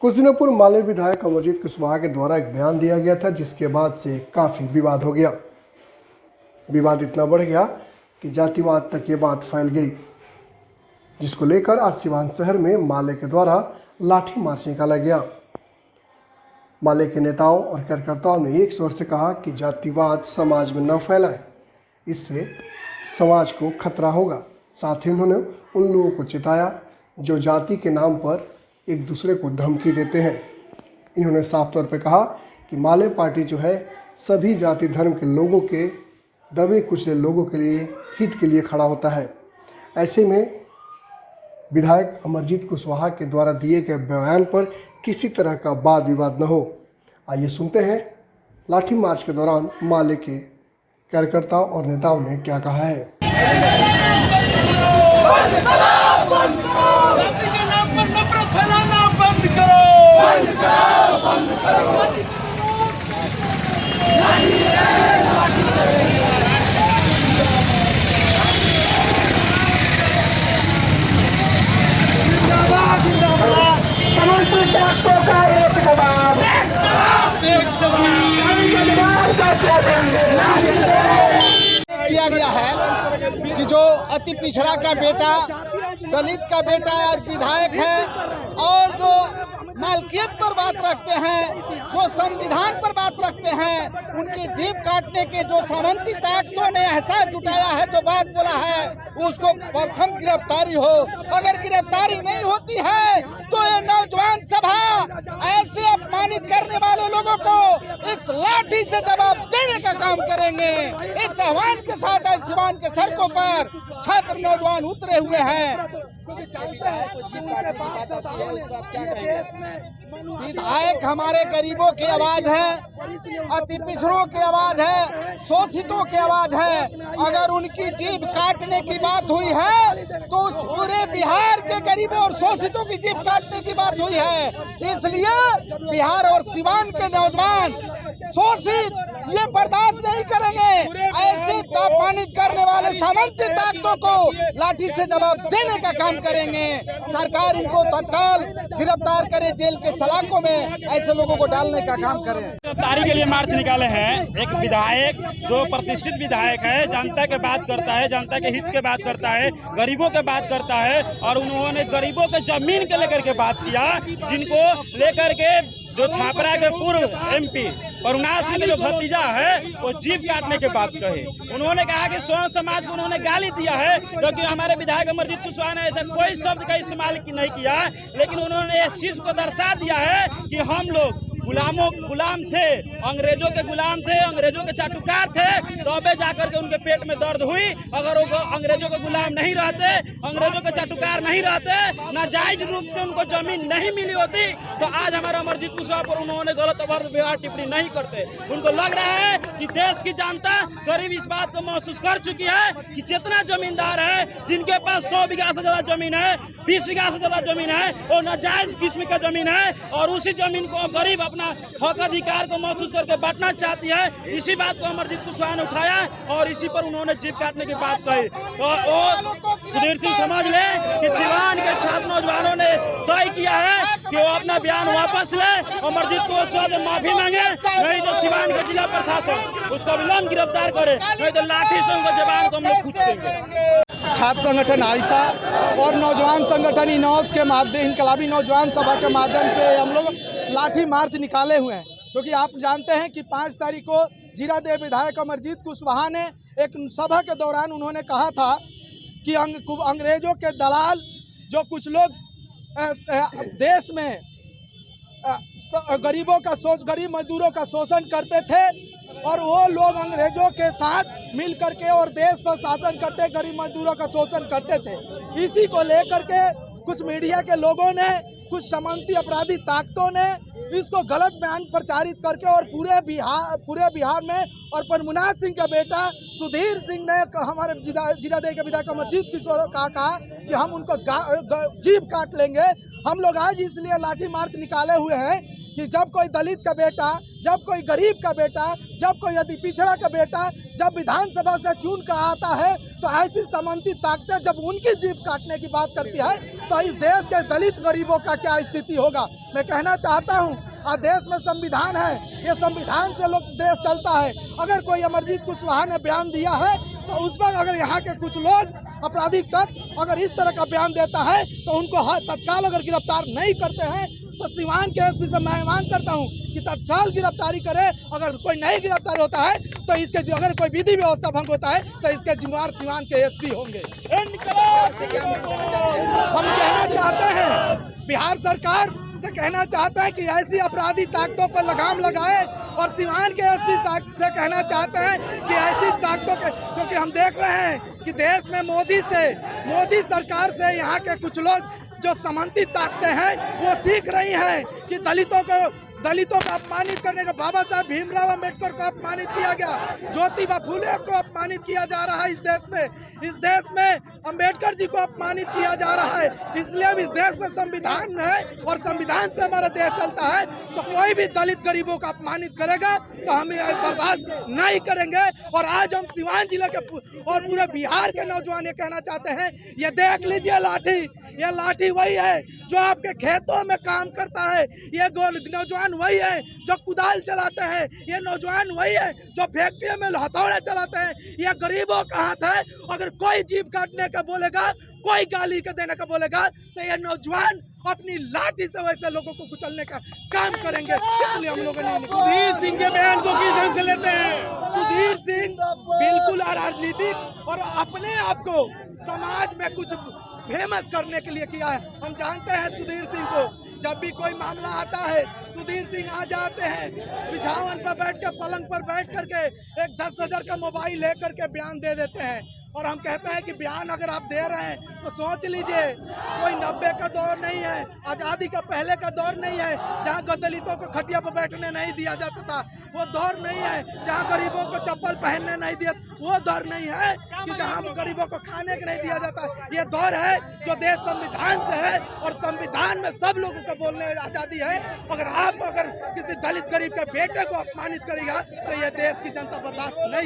कुछ दिनों पूर्व माले विधायक अमरजीत कुशवाहा के द्वारा एक बयान दिया गया था, जिसके बाद से काफ़ी विवाद हो गया। विवाद इतना बढ़ गया कि जातिवाद तक ये बात फैल गई, जिसको लेकर आज सिवान शहर में माले के द्वारा लाठी मार्च निकाला गया। माले के नेताओं और कार्यकर्ताओं ने एक स्वर से कहा कि जातिवाद समाज में न फैलाएं, इससे समाज को खतरा होगा। साथ ही उन्होंने उन लोगों को चेताया जो जाति के नाम पर एक दूसरे को धमकी देते हैं। इन्होंने साफ तौर पर कहा कि माले पार्टी जो है सभी जाति धर्म के लोगों के दबे कुचले लोगों के लिए हित के लिए खड़ा होता है। ऐसे में विधायक अमरजीत कुशवाहा के द्वारा दिए गए बयान पर किसी तरह का वाद विवाद न हो। आइए सुनते हैं लाठी मार्च के दौरान माले के कार्यकर्ताओं और नेताओं ने क्या कहा है। किया गया है कि जो अति पिछड़ा का बेटा, दलित का बेटा और विधायक है और जो मालकियत पर बात रखते हैं, जो संविधान पर बात रखते हैं, उनकी जीभ काटने के जो सामंती ताकतों ने ऐसा जुटाया है, जो बात बोला है, उसको प्रथम गिरफ्तारी हो। अगर गिरफ्तारी नहीं होती है तो ये नौजवान सभा ऐसे अपमानित करने वाले लोगों को इस लाठी से जवाब देने का काम करेंगे। इस आह्वान के साथ आज सिवान के सड़कों पर छात्र नौजवान उतरे हुए हैं। विधायक हमारे गरीबों की आवाज है, अति पिछड़ों की आवाज है, शोषितों की आवाज है। अगर उनकी जीभ काटने की बात हुई है तो उस पूरे बिहार के गरीबों और शोषितों की जीभ काटने की बात हुई है। इसलिए बिहार और सिवान के नौजवान शोषित ये बर्दाश्त नहीं करेंगे। ऐसे अपमानित करने वाले सामंती ताकतों को लाठी से जवाब देने का काम करेंगे। सरकार इनको तत्काल गिरफ्तार करे, जेल के सलाखों में ऐसे लोगों को डालने का काम करे। गिरफ्तारी के लिए मार्च निकाले हैं। एक विधायक जो प्रतिष्ठित विधायक है, जनता के बात करता है, जनता के हित के बात करता है, गरीबों के बात करता है, और उन्होंने गरीबों के जमीन के लेकर के बात किया, जिनको लेकर के जो छापरा के पूर्व MP परुनाथ सिंह का जो भतीजा है वो जीभ काटने के बात कहे। उन्होंने कहा कि स्वर्ण समाज को उन्होंने गाली दिया है, क्योंकि हमारे विधायक अमरजीत कुशवाहा ने ऐसा कोई शब्द का इस्तेमाल नहीं किया, लेकिन उन्होंने इस चीज को दर्शा दिया है कि हम लोग गुलाम थे, अंग्रेजों के गुलाम थे, अंग्रेजों के चाटुकार थे, तबे जाकर के उनके पेट में दर्द हुई। अगर वो अंग्रेजों के गुलाम नहीं रहते, अंग्रेजों के चाटुकार नहीं रहते, नाजायज रूप से उनको जमीन नहीं मिली होती, तो आज हमारा अमरजीत कुशवाहा पर उन्होंने गलत व्यवहार टिप्पणी नहीं करते। उनको लग रहा है कि देश की जनता गरीब इस बात को महसूस कर चुकी है कि जितना जमींदार है, जिनके पास 100 बीघा से ज्यादा जमीन है, 20 बीघा से ज्यादा जमीन है, वो नाजायज किस्म का जमीन है, और उसी जमीन को गरीब अपना हक अधिकार को महसूस करके बांटना चाहती है। इसी बात को अमरजीत कुशवाहा ने उठाया और इसी पर उन्होंने जीभ काटने की बात कही। तो सुधीर सिंह समझ ले कि सिवान के छात्र नौजवानों ने तय किया है कि वो अपना बयान वापस ले, अमरजीत कुशवाहा से माफी मांगे, नहीं तो सिवान के जिला प्रशासन उसको विलंब गिरफ्तार करे, नहीं तो लाठी से उनका जवान को हम लोग पूछ देंगे। छात्र संगठन आइसा और नौजवान संगठन इनौस के माध्यम, इनकलाबी नौजवान सभा के माध्यम से हम लोग लाठी मार्च निकाले हुए हैं, क्योंकि आप जानते हैं कि 5 तारीख को जीरादेव विधायक अमरजीत कुशवाहा ने एक सभा के दौरान उन्होंने कहा था कि अंग्रेजों के दलाल जो कुछ लोग देश में गरीब मजदूरों का शोषण करते थे, और वो लोग अंग्रेजों के साथ मिल करके और देश पर शासन करते, गरीब मजदूरों का शोषण करते थे। इसी को लेकर के कुछ मीडिया के लोगों ने, कुछ सामंती अपराधी ताकतों ने इसको गलत बयान प्रचारित करके और पूरे बिहार में, और परुनाथ सिंह का बेटा सुधीर सिंह ने हमारे जीरादेव के विधायक अमरजीत कुशवाहा का कहा कि हम उनको जीभ काट लेंगे। हम लोग आज इसलिए लाठी मार्च निकाले हुए हैं कि जब कोई दलित का बेटा, जब कोई गरीब का बेटा, जब कोई अति पिछड़ा का बेटा जब विधानसभा से चुन कर आता है तो ऐसी सामंती ताकतें जब उनकी जीभ काटने की बात करती है तो इस देश के दलित गरीबों का क्या स्थिति होगा। मैं कहना चाहता हूँ, आज देश में संविधान है, ये संविधान से लोग देश चलता है। अगर कोई अमरजीत कुशवाहा ने बयान दिया है तो उस पर अगर यहाँ के कुछ लोग आपराधिक तत्व अगर इस तरह का बयान देता है तो उनको तत्काल अगर गिरफ्तार नहीं करते हैं तो सिवान के एसपी से मैं मांग करता हूं कि तत्काल गिरफ्तारी करे। अगर कोई नहीं गिरफ्तार होता है तो इसके अगर कोई विधि व्यवस्था भंग होता है तो इसके जिम्मेवार सिवान के एसपी होंगे। हम कहना चाहते हैं, बिहार सरकार से कहना चाहते हैं कि ऐसी अपराधी ताकतों पर लगाम लगाए और सिवान के एसपी से कहना चाहते हैं कि ऐसी ताकतों के, क्योंकि हम देख रहे हैं कि देश में मोदी सरकार से यहाँ के कुछ लोग जो सामंती ताकतें हैं वो सीख रही हैं कि दलितों को अपमानित करने का, बाबा साहब भीमराव अंबेडकर को अपमानित किया गया, ज्योतिबा फुले को अपमानित किया जा रहा है इस देश में अंबेडकर जी को अपमानित किया जा रहा है। इसलिए अब इस देश में संविधान है और संविधान से हमारा देश चलता है, तो कोई भी दलित गरीबों को अपमानित करेगा तो हम बर्दाश्त नहीं करेंगे। और आज हम सिवान जिले के और पूरे बिहार के नौजवान ये कहना चाहते हैं, ये देख लीजिए लाठी, ये लाठी वही है जो आपके खेतों में काम करता है, ये नौजवान वही है जो कुदाल चलाते हैं, ये नौजवान वही है जो फैक्ट्री में हथौड़े चलाते हैं। ये गरीबों का हाथ है। अगर कोई जीभ काटने का बोलेगा, कोई गाली के देने का बोलेगा तो ये नौजवान अपनी लाठी से वैसे लोगों को कुचलने का काम करेंगे। इसलिए हम लोगों ने सुधीर सिंह के बयान को किस ढंग से लेते हैं? सुधीर सिंह बिल्कुल राजनीतिक और अपने आप को समाज में कुछ फेमस करने के लिए किया है। हम जानते हैं सुधीर सिंह को, जब भी कोई मामला आता है सुधीर सिंह आ जाते हैं, बिछावन पर बैठ के, पलंग पर बैठ करके एक 10,000 का मोबाइल लेकर के बयान दे देते हैं। और हम कहते हैं कि बयान अगर आप दे रहे हैं तो सोच लीजिए, कोई 90 का दौर नहीं है, आज़ादी का पहले का दौर नहीं है जहाँ दलितों को खटिया पर बैठने नहीं दिया जाता था, वो दौर नहीं है जहाँ गरीबों को चप्पल पहनने नहीं दिया, वो दौर नहीं है कि जहाँ गरीबों को खाने को नहीं दिया जाता। ये दौर है जो देश संविधान से है और संविधान में सब लोगों को बोलने आज़ादी है। अगर आप किसी दलित गरीब के बेटे को अपमानित करेगा तो ये देश की जनता बर्दाश्त नहीं